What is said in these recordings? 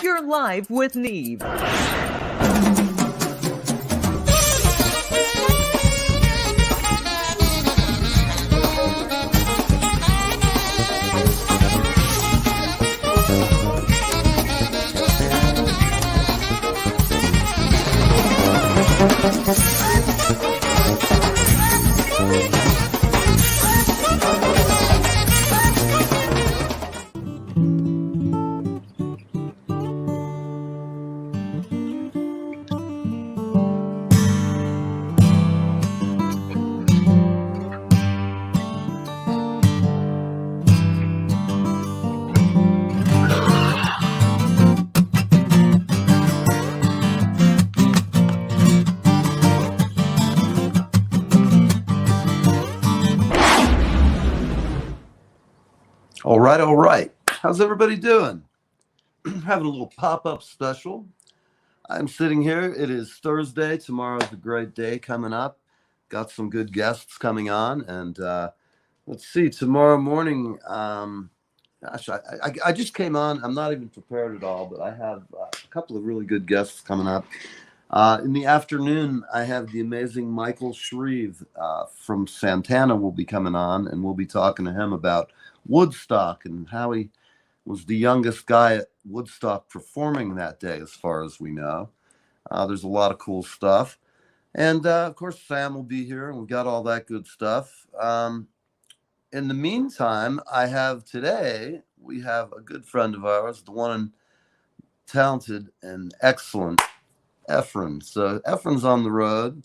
You're live with Neve. All right. How's everybody doing? Having a little pop-up special. I'm sitting here. It is Thursday. Tomorrow's a great day coming up. Got some good guests coming on. And let's see, tomorrow morning, gosh, I just came on. I'm not even prepared at all, but I have a couple of really good guests coming up. In the afternoon, I have the amazing Michael Shreve from Santana will be coming on, and we'll be talking to him about Woodstock and how he was the youngest guy at Woodstock performing that day, as far as we know. There's a lot of cool stuff. And, of course, Sam will be here, and we've got all that good stuff. In the meantime, we have a good friend of ours, the one and talented and excellent Effron. So Effron's on the road,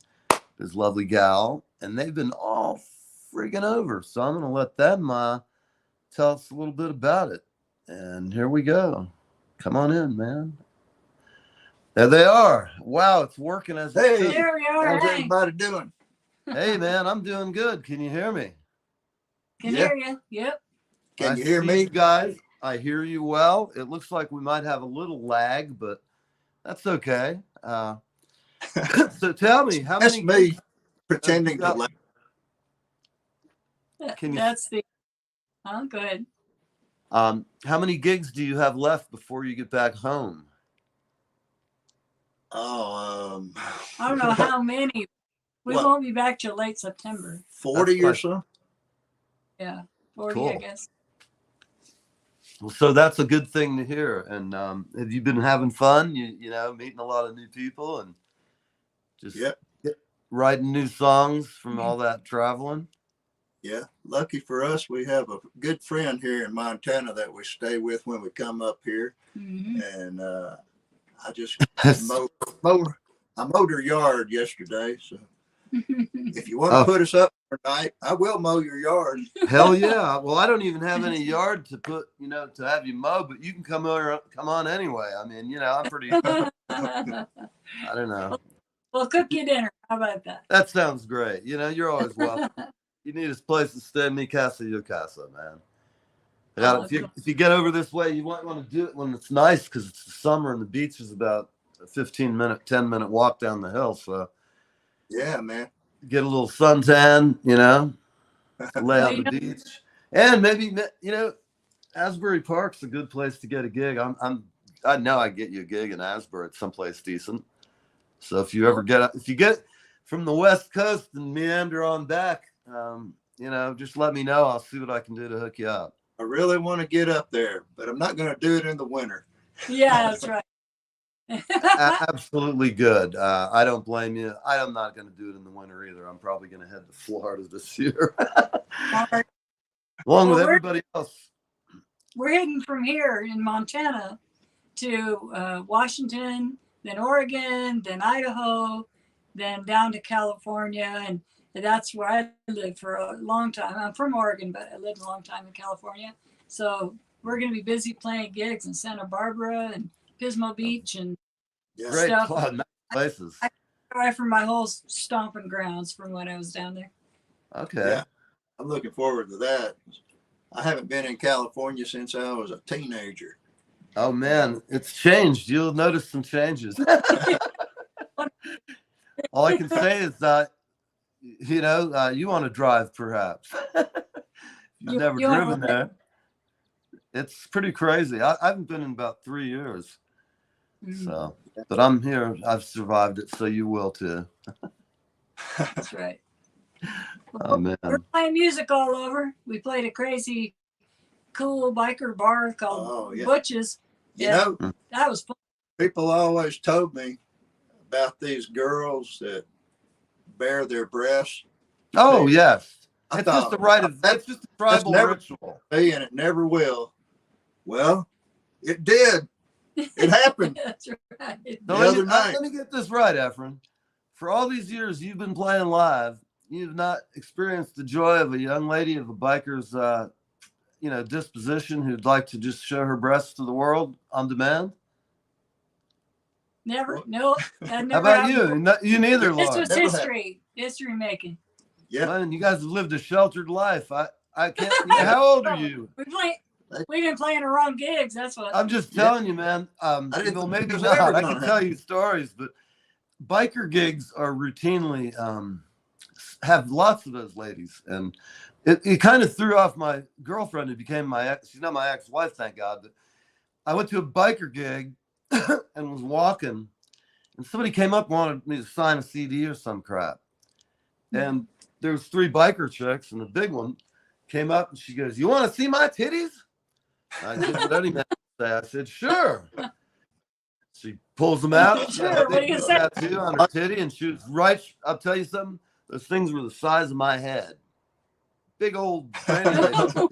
his lovely gal, and they've been all friggin' over. So I'm going to let them tell us a little bit about it. And here we go. Come on in, man. There they are. Wow, it's working as Hey, there we are. how's everybody doing? Hey, man, I'm doing good. Can you hear me? Can hear you. Yep. Can you hear me? You guys, I hear you well. It looks like we might have a little lag, but that's okay. So tell me, how That's many... me pretending to laugh. Can you... That's the... Oh, go ahead. How many gigs do you have left before you get back home? Oh, I don't know how many. We What? won't be back till late September. 40 or so. Yeah, 40, Cool. I guess. Well, so that's a good thing to hear. And have you been having fun? You know, meeting a lot of new people and just writing new songs from all that traveling? Yeah, lucky for us, we have a good friend here in Montana that we stay with when we come up here. Mm-hmm. And I just I mowed her yard yesterday. So if you want to put us up for a night, I will mow your yard. Hell yeah. Well, I don't even have any yard to put, to have you mow, but you can come on anyway. I mean, I'm pretty, I don't know. We'll cook you dinner. How about that? That sounds great. You're always welcome. You need a place to stay, mi casa, your casa, man. If you get over this way, you might want to do it when it's nice because it's the summer and the beach is about a 10-minute walk down the hill. So, yeah, man. Get a little suntan, lay on the beach. And maybe, Asbury Park's a good place to get a gig. I know I get you a gig in Asbury at someplace decent. So if you get from the West Coast and meander on back, just let me know. I'll see what I can do to hook you up. I really want to get up there, but I'm not going to do it in the winter. Yeah, that's right. Absolutely good. I don't blame you. I'm not going to do it in the winter either. I'm probably going to head to Florida this year. Along with everybody else. We're heading from here in Montana to Washington, then Oregon, then Idaho, then down to California. And that's where I lived for a long time. I'm from Oregon, but I lived a long time in California. So we're going to be busy playing gigs in Santa Barbara and Pismo Beach and stuff. Great, nice places. I drive from my whole stomping grounds from when I was down there. Okay. Yeah, I'm looking forward to that. I haven't been in California since I was a teenager. Oh, man, it's changed. You'll notice some changes. All I can say is that, you want to drive, perhaps. You've never driven there. It's pretty crazy. I haven't been in about 3 years. Mhm. So, but I'm here. I've survived it. So you will too. That's right. Oh man. We're playing music all over. We played a crazy, cool biker bar called Butch's. You know, that was fun. People always told me about these girls that bare their breasts. Oh yes. I It's thought, just a rite of. It's just a tribal ritual. And it never will. Well, it did. It happened. That's right. So let me get this right, Effron. For all these years you've been playing live, you've not experienced the joy of a young lady of a biker's, disposition who'd like to just show her breasts to the world on demand. Never. No. That never How about happened. you? You neither, This Laura. was history. History making. Yeah. Man, you guys have lived a sheltered life. I can't. How old are you? We've been playing the wrong gigs. That's what. I'm just telling you, man. Maybe not. I can tell you stories, but biker gigs are routinely have lots of those ladies, and it kind of threw off my girlfriend who became my ex. She's not my ex-wife, thank God. But I went to a biker gig and was walking, and somebody came up and wanted me to sign a CD or some crap, and there was 3 biker chicks, and the big one came up and she goes, "You want to see my titties?" I did what any man would say. I said, "Sure." She pulls them out. Sure, what do you say? Tattoo on her titty, and she was right. I'll tell you something. Those things were the size of my head. Big old granny lady.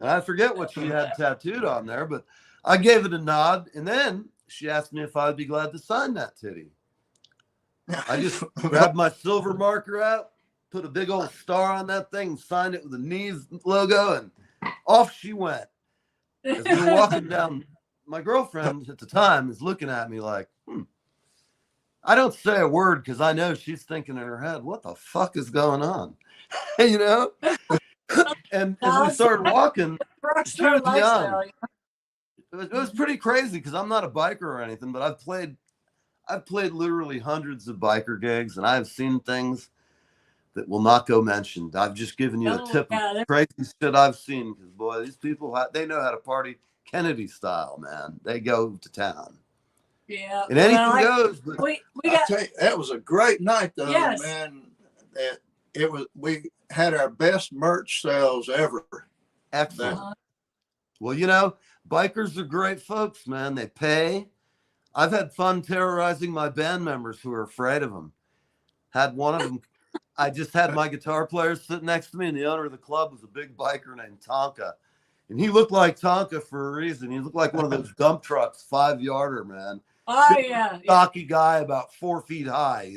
And I forget what she had tattooed on there, but I gave it a nod, and then she asked me if I'd be glad to sign that titty. I just grabbed my silver marker out, put a big old star on that thing, and signed it with the knees logo, and off she went. As we were walking down, my girlfriend at the time is looking at me like, I don't say a word because I know she's thinking in her head, what the fuck is going on? You know? And as we started walking, she was young. It was pretty crazy because I'm not a biker or anything, but I've played literally hundreds of biker gigs, and I've seen things that will not go mentioned. I've just given you a tip of crazy shit I've seen because, boy, these people, they know how to party Kennedy style, man. They go to town. Yeah. And anything goes. But I tell you, that was a great night, though, man. We had our best merch sales ever. Excellent. Well, bikers are great folks, man. They pay. I've had fun terrorizing my band members who are afraid of them. Had one of them. I just had my guitar player sit next to me, and the owner of the club was a big biker named Tonka. And he looked like Tonka for a reason. He looked like one of those dump trucks, 5-yarder, man. Oh, big, yeah. stocky guy, about 4 feet high,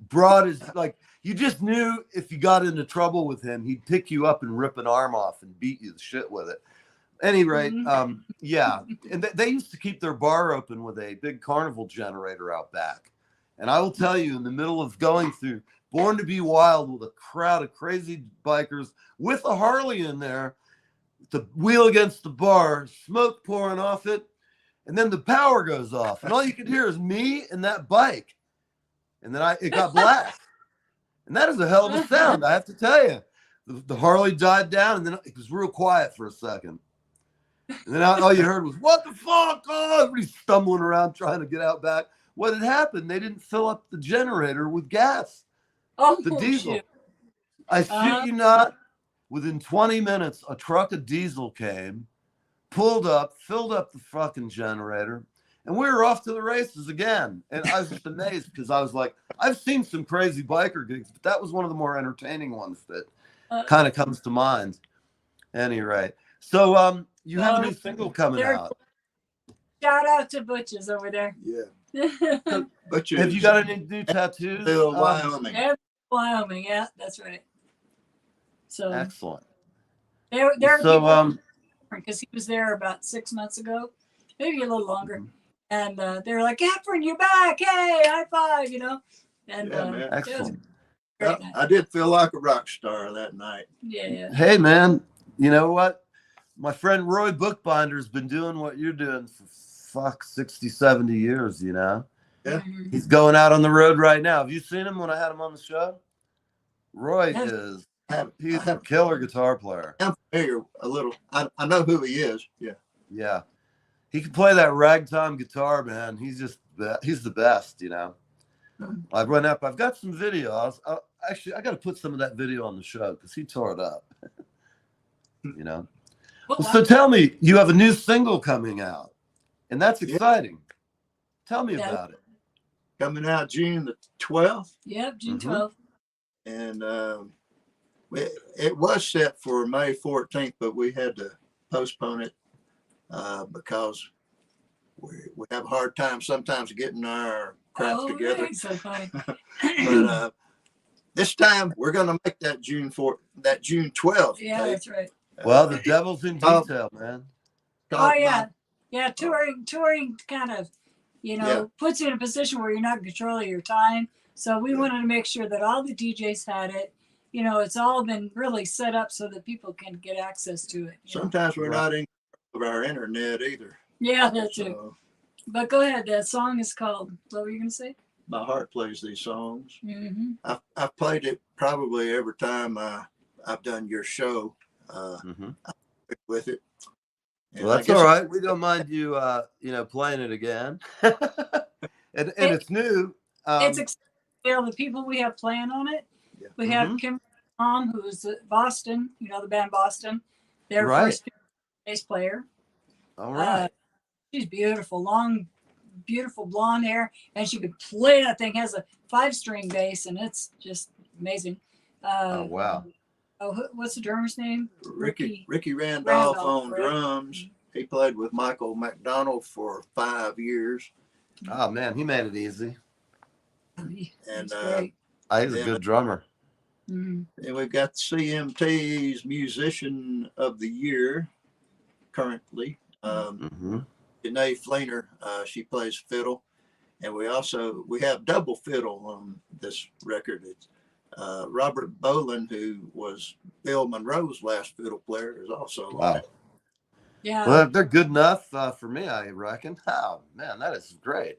Broad as, like, you just knew if you got into trouble with him, he'd pick you up and rip an arm off and beat you the shit with it. At any rate, yeah. And they used to keep their bar open with a big carnival generator out back. And I will tell you, in the middle of going through Born to Be Wild with a crowd of crazy bikers with a Harley in there, the wheel against the bar, smoke pouring off it, and then the power goes off. And all you could hear is me and that bike. And then it got black. And that is a hell of a sound, I have to tell you. The Harley died down, and then it was real quiet for a second. And then all you heard was, what the fuck? Oh, everybody's stumbling around trying to get out back. What had happened? They didn't fill up the generator with gas. The diesel. Shit. I shit you not. Within 20 minutes, a truck of diesel came, pulled up, filled up the fucking generator, and we were off to the races again. And I was just amazed because I was like, I've seen some crazy biker gigs, but that was one of the more entertaining ones that kind of comes to mind. Any rate. So you have a new single coming out. Shout out to Butch's over there. Yeah. Butch's. Have you got any new tattoos? Wyoming. Wyoming, yeah, that's right. So excellent. They're so because he was there about 6 months ago, maybe a little longer, and they're like, "Effron, you're back! Hey, high five!" And man. Excellent. I did feel like a rock star that night. Yeah. Hey, man, you know what? My friend Roy Bookbinder's been doing what you're doing for 60, 70 years, Yeah. He's going out on the road right now. Have you seen him when I had him on the show? Roy he's a killer guitar player. familiar a little. I know who he is. Yeah. Yeah. He can play that ragtime guitar, man. He's the best, you know. I've got some video. Actually, I got to put some of that video on the show because he tore it up. You know. Well, so tell me, you have a new single coming out, and that's exciting. Tell me about it. Coming out June the 12th. Yep, June 12th. And it was set for May 14th, but we had to postpone it because we have a hard time sometimes getting our crap together. Right. So funny. But this time we're going to make that June 12th. Yeah, date. that's right. Well, the devil's in detail, man. Oh yeah, yeah. Touring kind of, puts you in a position where you're not in control of your time. So we wanted to make sure that all the DJs had it. You know, it's all been really set up so that people can get access to it. Sometimes we're not in control of our internet either. Yeah, that's it. But go ahead. That song is called, what were you going to say? My heart plays these songs. Mm-hmm. I've played it probably every time I've done your show with it. And well, that's all right. We don't mind you, playing it again. and it's new. It's exciting. The people we have playing on it. Yeah. We have Kim Tom, who's Boston. You know the band Boston. Their first bass player. All right. She's beautiful, long, beautiful blonde hair, and she could play that thing. Has a 5-string bass, and it's just amazing. Oh wow. Oh, what's the drummer's name? Ricky Randolph on drums. He played with Michael McDonald for 5 years. Oh man, he made it easy. And he's a good drummer. And we've got CMT's Musician of the Year currently. Janae Fleener, she plays fiddle, and we have double fiddle on this record. It's Robert Boland, who was Bill Monroe's last fiddle player, is also on it. Yeah. Well, they're good enough for me, I reckon. Oh man, that is great.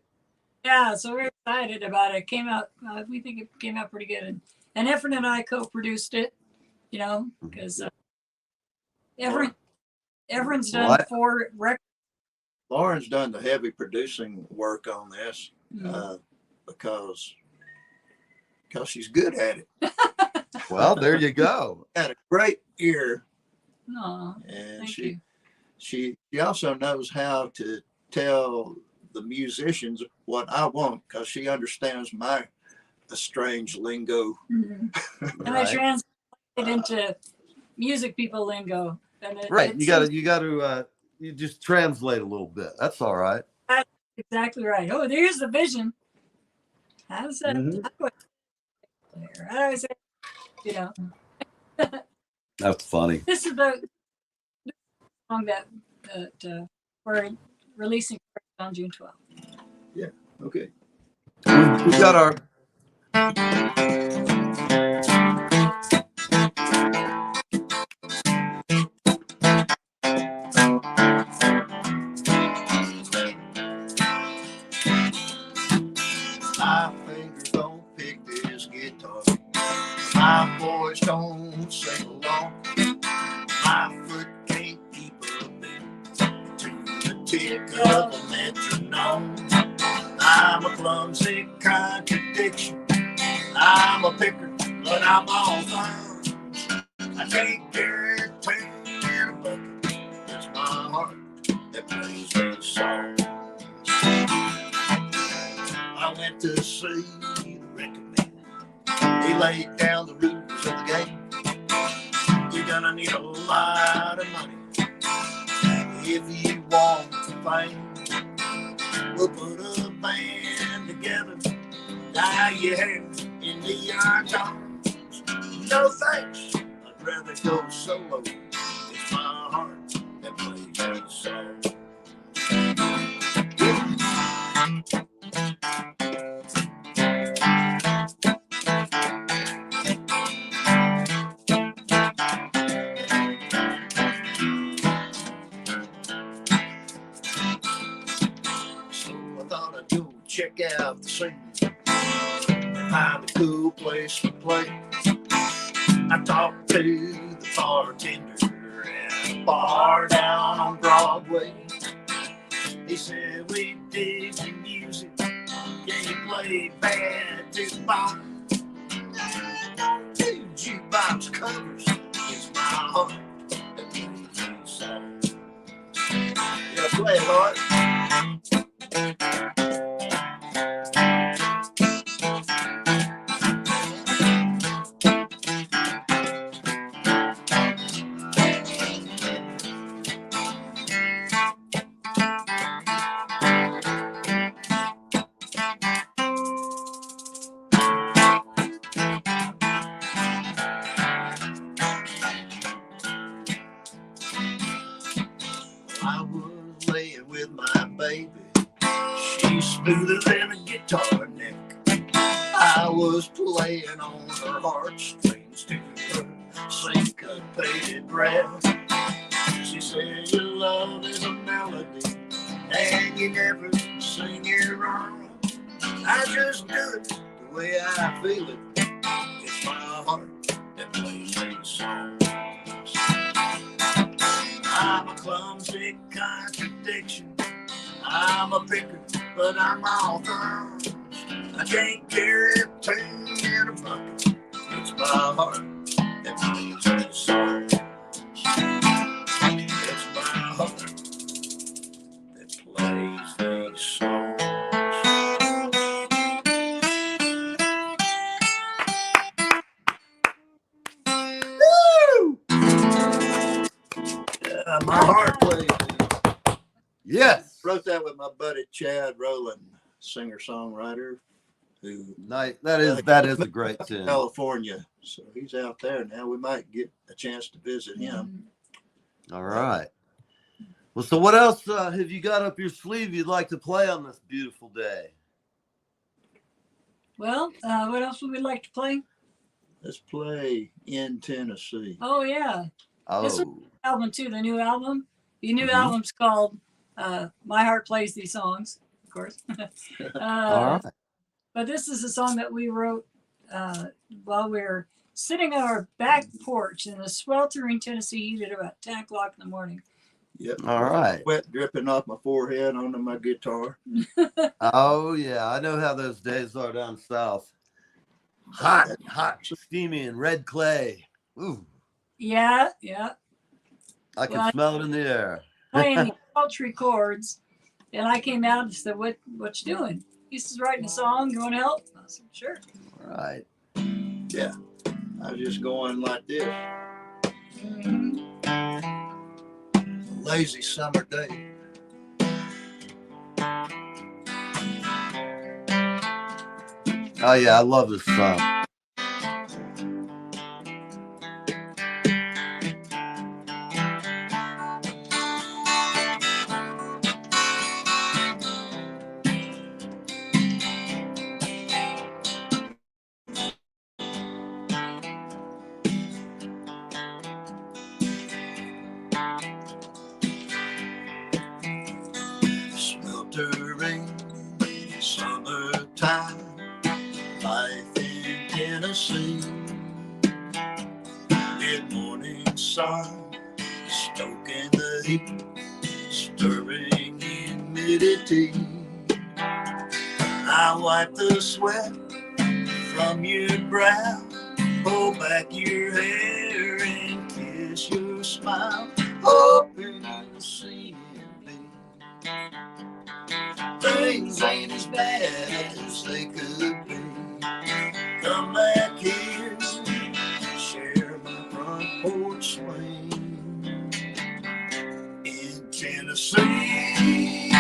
Yeah, so we're excited about it. It came out. We think it came out pretty good, and Effron and I co-produced it. Because Effron's done 4 records. Lauren's done the heavy producing work on this because she's good at it. Well, there you go. Had a great ear. Aw, and thank you. She also knows how to tell the musicians what I want because she understands my strange lingo. And I translate it into music people lingo. And you just translate a little bit. That's all right. That's exactly right. Oh, there's the vision. How does that? How do I say? That's funny. This is the song that we're releasing on June 12th. Yeah. Okay. We got our. My fingers don't pick this guitar. My voice don't sing along. My foot can't keep up to the tick of a metronome. I'm a clumsy contradiction. I'm a picker, but I'm all thumbs. I can't guarantee a bucket. It's my heart that plays these songs. I went to see the record man. He laid down the rules of the game. You're gonna need a lot of money if you want fame. We'll put a band together. Now you have in neon tones. No thanks, I'd rather go solo. It's my heart that plays these songs. Check out the scene and find a cool place to play. I talked to the bartender bar down on Broadway. He said, we dig the music, can you play bad jukebox? Do jukebox covers, it's my heart that plays these songs. Yeah, play it, Lord. I was laying with my baby. She's smoother than a guitar neck. I was playing on her heartstrings to her syncopated breath. She said, your love is a melody and you never sing it wrong. I just do it the way I feel it. It's my heart that plays these songs. I'm a clumsy contradiction. I'm a picker, but I'm all thumbs. I can't carry a tune in a bucket. It's my heart that plays these songs. It's my heart that plays these songs. Woo! Yeah, my heart plays these. Yes. Wrote that with my buddy Chad Rowland, singer-songwriter, who Nice. That is a great tune. California. So he's out there now. We might get a chance to visit him. All right. Well, so what else have you got up your sleeve you'd like to play on this beautiful day? Well, what else would we like to play? Let's play In Tennessee. Oh, yeah. This Oh, album, too, the new album. The new Mhm. album's called My Heart Plays These Songs, of course. all right. But this is a song that we wrote while we were sitting on our back porch in the sweltering Tennessee heat at about 10 o'clock in the morning. Yep. All right. Sweat dripping off my forehead onto my guitar. Oh, yeah. I know how those days are down south. Hot, steamy, and red clay. Ooh, Yeah. I can Well, smell it in the air. Playing these sultry chords. And I came out and said, what you doing? He says, writing a song. You want to help? I said, sure. All right. Yeah. I was just going like this. Mhm. Lazy summer day. Oh, yeah. I love this song. Sweltering summertime. Life in Tennessee. Mid-morning sun, stoking the heat, stirring humidity. I wipe the sweat from your brow, pull back your hair and kiss your smile, hoping you'll see me. Things ain't as bad as they could be. Come back here, share my front porch swing in Tennessee.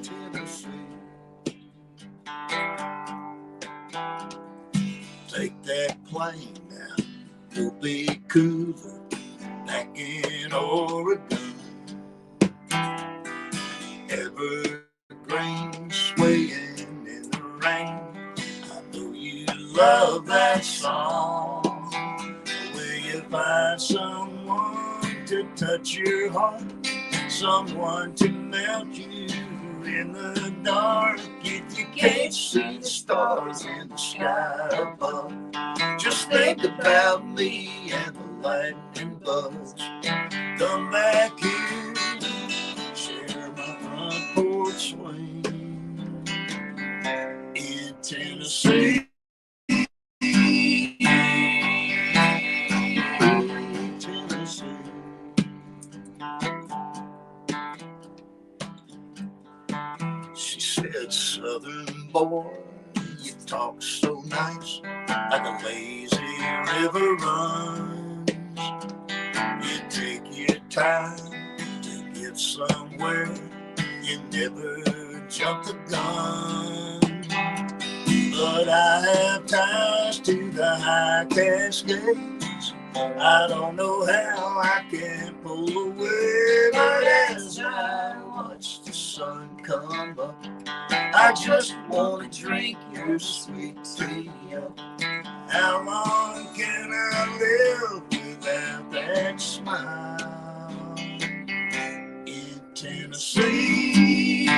Tennessee. Take that plane now, we'll be cooler back in Oregon. Evergreen swaying in the rain. I know you love that song. Will you find someone to touch your heart? Someone to melt you in the dark. If you can't see the stars in the sky above, just think about me and the lightning bugs. Come back here, share my front porch swing in Tennessee. Tennessee. She said, Southern boy, you talk so nice, like a lazy river runs. You take your time to get somewhere, you never jump the gun. But I have ties to the high Cascades. I don't know how I can pull away, but as I watch the sun come up, I just want to drink your sweet tea. How long can I live without that smile in Tennessee? Tennessee.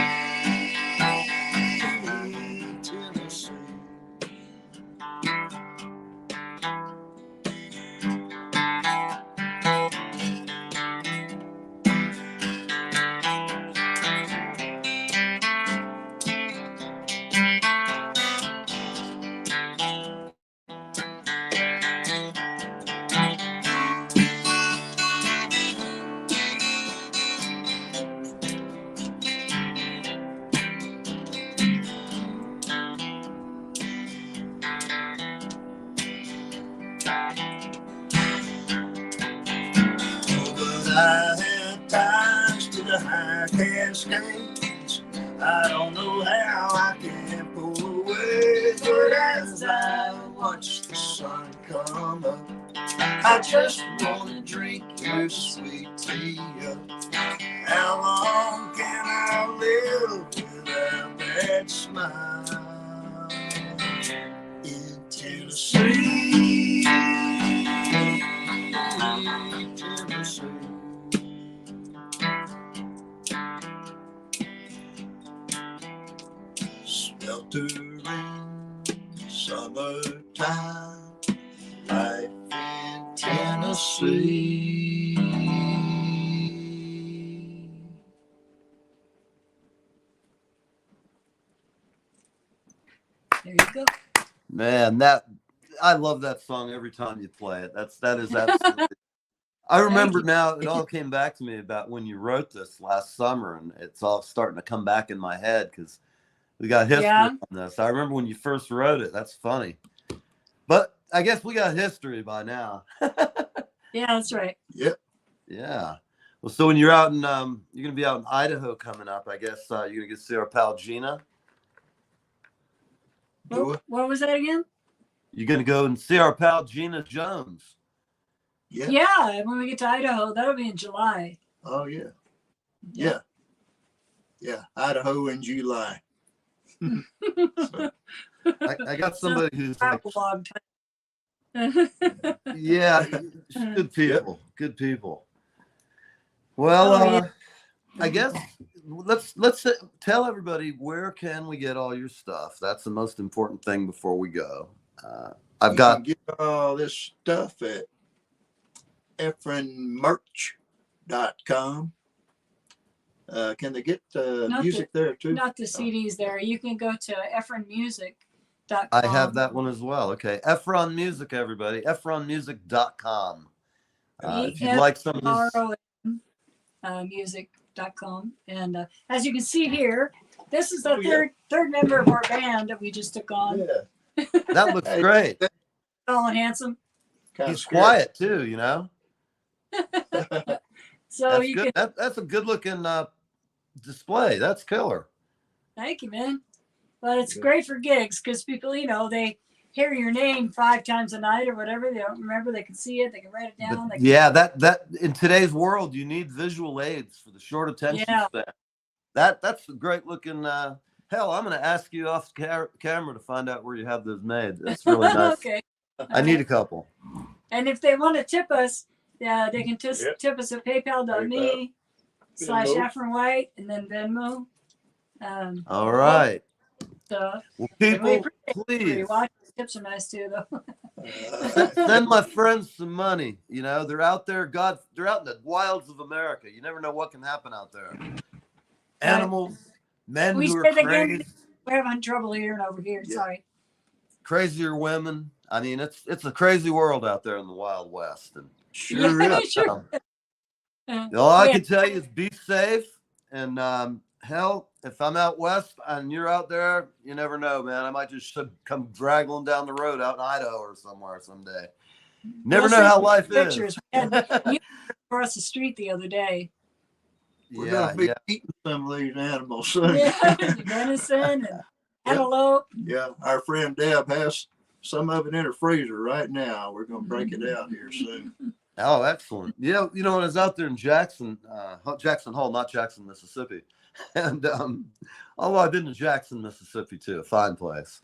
I have ties to the high Cascades. I don't know how I can pull away, but as I watch the sun come up, I just want to drink your sweet tea. How long can I live without that smile in Tennessee? Tennessee. Sweltering summertime, life in Tennessee. There you go. Man, I love that song every time you play it. That is absolutely. I remember now, it all came back to me about when you wrote this last summer, and it's all starting to come back in my head because we got history on this. I remember when you first wrote it. That's funny. But I guess we got history by now. Yeah, that's right. Yep. Yeah. Well, so when you're out in, you're going to be out in Idaho coming up, I guess you're going to get to see our pal Gina. What was that again? You're going to go and see our pal Gina Jones. Yeah. Yeah, when we get to Idaho, that'll be in July. Oh, yeah. Yeah. Yeah. Idaho in July. So, I got somebody who's like, Blog time. yeah, good people, good people. Well, I guess let's tell everybody, where can we get all your stuff? That's the most important thing before we go. You can get all this stuff at effronmerch.com. Can they get music there too? Not the CDs there. You can go to effronmusic.com. I have that one as well. Okay. Effron Music, everybody. Effronmusic.com. If you'd like some of his... music.com. And as you can see here, this is the third member of our band that we just took on. Yeah. That looks great. Tall and handsome. He's quiet too, you know. So that's you good. can. That's a good looking display. That's killer. Thank you, man. But it's great for gigs because people, they hear your name 5 times a night or whatever. They don't remember. They can see it. They can write it down. That in today's world, you need visual aids for the short attention span. That's a great looking. Hell, I'm going to ask you off camera to find out where you have those made. That's really nice. Okay. I need a couple. And if they want to tip us, they can tip us at paypal.me/Effron White and then Venmo. All right. So, well, people, please tips are nice too, though. Send my friends some money. You know, they're out there. They're out in the wilds of America. You never know what can happen out there. Animals, men We who are said again, crazy, we're having trouble hearing over here. Yeah. Sorry. crazier women. I mean, it's a crazy world out there in the Wild West. And Sure Yeah, is. sure. all I Yeah. can tell you is be safe. And hell, if I'm out west and you're out there, you never know, man. I might just come draggling down the road out in Idaho or somewhere someday. Never We'll know how send life pictures. is. We had you across the street the other day. We're Yeah, going to be yeah. eating some of these animals soon. Yeah, venison and antelope. Yeah, our friend Deb has some of it in her freezer right now. We're going to break it out here soon. Oh, excellent. Yeah, you know, when I was out there in Jackson Hole, not Jackson, Mississippi. And although I've been to Jackson, Mississippi too, a fine place.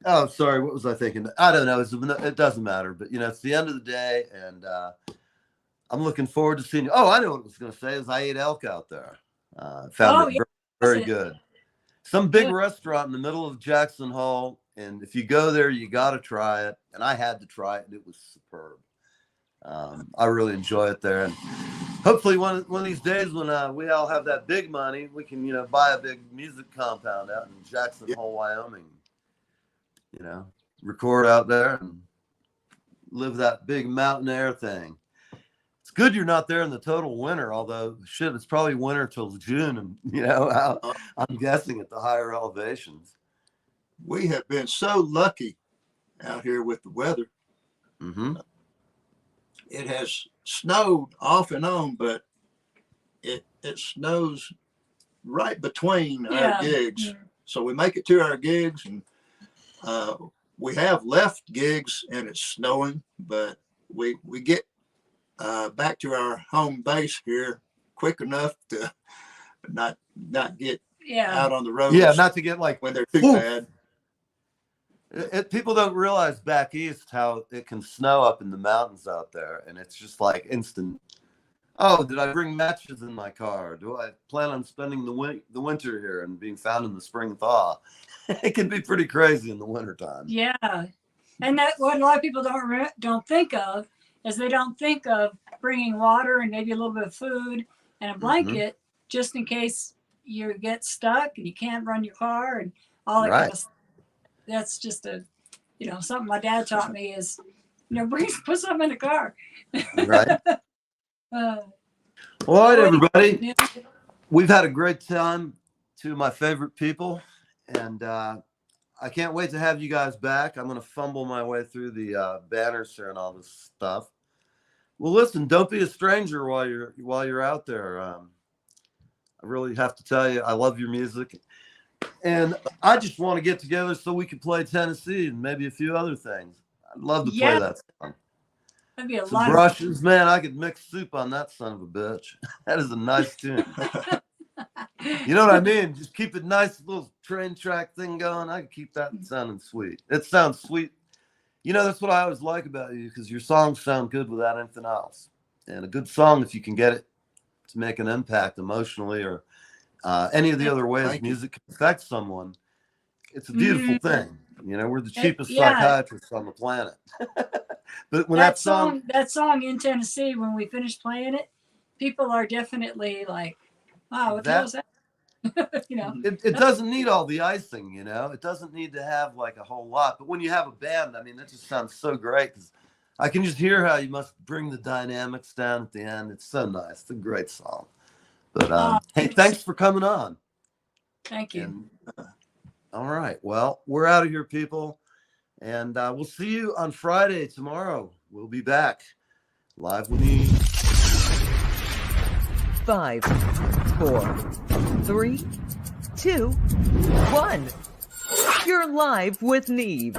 Oh, sorry, what was I thinking? I don't know. It doesn't matter, but you know, it's the end of the day, and I'm looking forward to seeing you. Oh, I know what I was going to say is I ate elk out there. Found it very good. Some big restaurant in the middle of Jackson Hole, and if you go there, you got to try it. And I had to try it, and it was superb. I really enjoy it there, and hopefully one of these days when we all have that big money, we can buy a big music compound out in Jackson Hole, Wyoming. You know, record out there and live that big mountain air thing. It's good you're not there in the total winter, although shit, it's probably winter till June, and I'm guessing at the higher elevations. We have been so lucky out here with the weather. Mm-hmm. It has snowed off and on, but it snows right between our gigs. So we make it to our gigs, and we have left gigs and it's snowing, but we get back to our home base here quick enough to not get out on the road. Yeah, not to get like when they're too bad. People don't realize back east how it can snow up in the mountains out there, and it's just like instant. Oh, did I bring matches in my car? Do I plan on spending the winter here and being found in the spring thaw? It can be pretty crazy in the wintertime. Yeah, and that what a lot of people don't think of is they don't think of bringing water and maybe a little bit of food and a blanket just in case you get stuck and you can't run your car and all that kind of stuff. That's just something my dad taught me is, put something in the car. Right. All right, everybody. We've had a great time. Two of my favorite people, and I can't wait to have you guys back. I'm going to fumble my way through the banners here and all this stuff. Well, listen, don't be a stranger while you're out there. I really have to tell you, I love your music. And I just want to get together so we can play Tennessee and maybe a few other things. I'd love to play that song. That'd be a Some lot brushes, man. I could mix soup on that son of a bitch. That is a nice tune. You know what I mean? Just keep it nice, little train track thing going. I can keep that sounding sweet. It sounds sweet. That's what I always like about you, because your songs sound good without anything else. And a good song, if you can get it to make an impact emotionally or any of the other ways music can affect someone, it's a beautiful thing. We're the cheapest psychiatrists on the planet. But when that song in Tennessee, when we finish playing it, people are definitely like, wow, what the hell is that? It doesn't need all the icing, it doesn't need to have like a whole lot. But when you have a band, I mean, that just sounds so great, because I can just hear how you must bring the dynamics down at the end. It's so nice. It's a great song. But hey, thanks for coming on. Thank you. And, all right. Well, we're out of here, people. And we'll see you on Friday tomorrow. We'll be back live with you. 5, 4, 3, 2, 1. You're live with Neve.